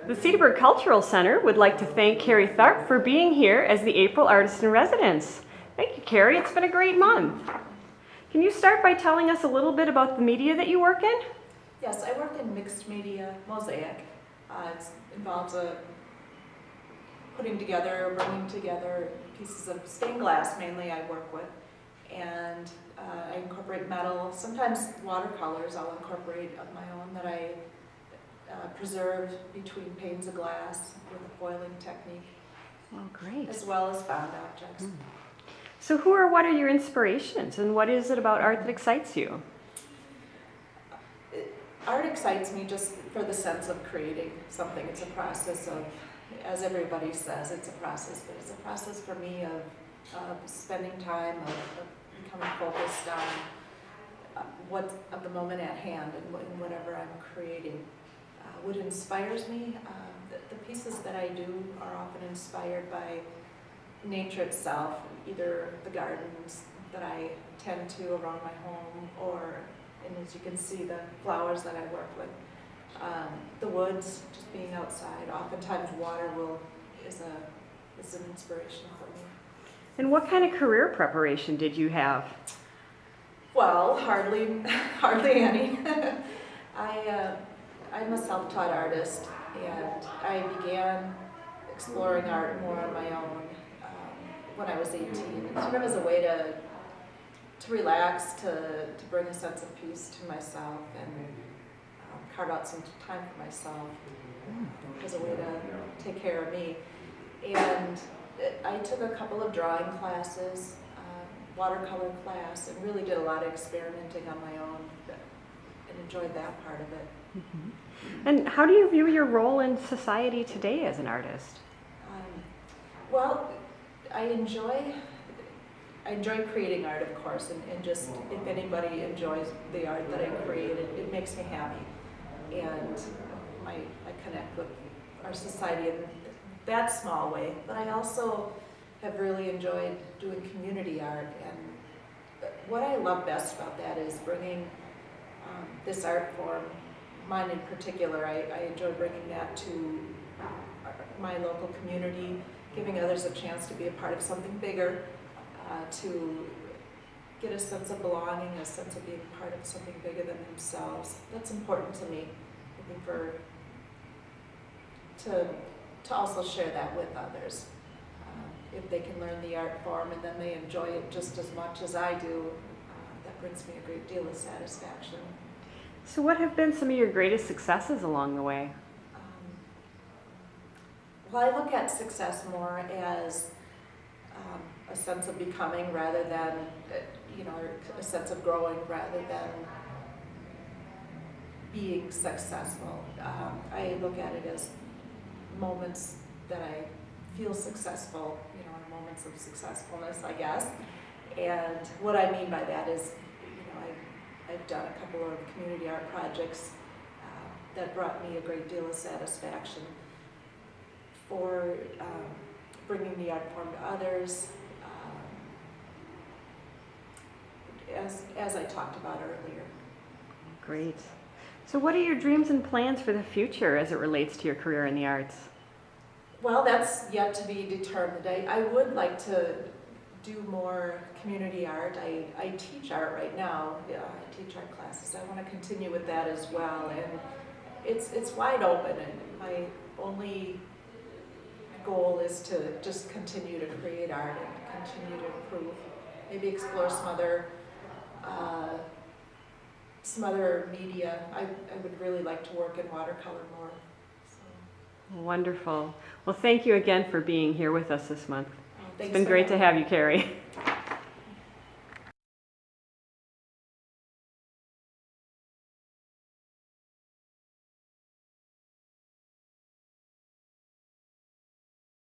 The Cedarburg Cultural Center would like to thank Kerry Tharp for being here as the April Artist in Residence. Thank you, Kerry. It's been a great month. Can you start by telling us a little bit about the media that you work in? Yes, I work in mixed media mosaic. It involves putting together, bringing together pieces of stained glass, mainly I work with, and I incorporate metal, sometimes watercolors I'll incorporate of my own that I preserve between panes of glass with a foiling technique. Oh, great. As well as found objects. So what are your inspirations, and what is it about art that excites you? Art excites me just for the sense of creating something. It's a process of, as everybody says, it's a process, but it's a process for me of spending time, of becoming focused on of the moment at hand and whatever I'm creating. What inspires me, the pieces that I do are often inspired by nature itself, either the gardens that I tend to around my home, and as you can see, the flowers that I work with. The woods, just being outside. Oftentimes water is an inspiration for me. And what kind of career preparation did you have? Well, hardly any. I'm a self-taught artist, and I began exploring art more on my own when I was 18, sort of as a way to relax, to bring a sense of peace to myself, and carve out some time for myself as a way to take care of me. And I took a couple of drawing classes, watercolor class, and really did a lot of experimenting on my own and enjoyed that part of it. And how do you view your role in society today as an artist? Well, I enjoy creating art, of course, and just if anybody enjoys the art that I create, it makes me happy. And I connect with our society in that small way. But I also have really enjoyed doing community art. And what I love best about that is bringing this art form, mine in particular, I enjoy bringing that to my local community, giving others a chance to be a part of something bigger, to get a sense of belonging, a sense of being part of something bigger than themselves. That's important to me, I think, to also share that with others. If they can learn the art form and then they enjoy it just as much as I do, that brings me a great deal of satisfaction. So what have been some of your greatest successes along the way? Well, I look at success more as a sense of becoming rather than, a sense of growing rather than being successful. I look at it as moments that I feel successful, moments of successfulness, I guess. And what I mean by that is, I've done a couple of community art projects that brought me a great deal of satisfaction for bringing the art form to others, as I talked about earlier. Great. So what are your dreams and plans for the future as it relates to your career in the arts? Well, that's yet to be determined. I would like to do more community art. I teach art right now. I teach art classes. I want to continue with that as well. And it's wide open, and my only goal is to just continue to create art and continue to improve. Maybe explore some other media. I would really like to work in watercolor more. So. Wonderful. Well, thank you again for being here with us this month. Oh, it's been great to have you, Kerry.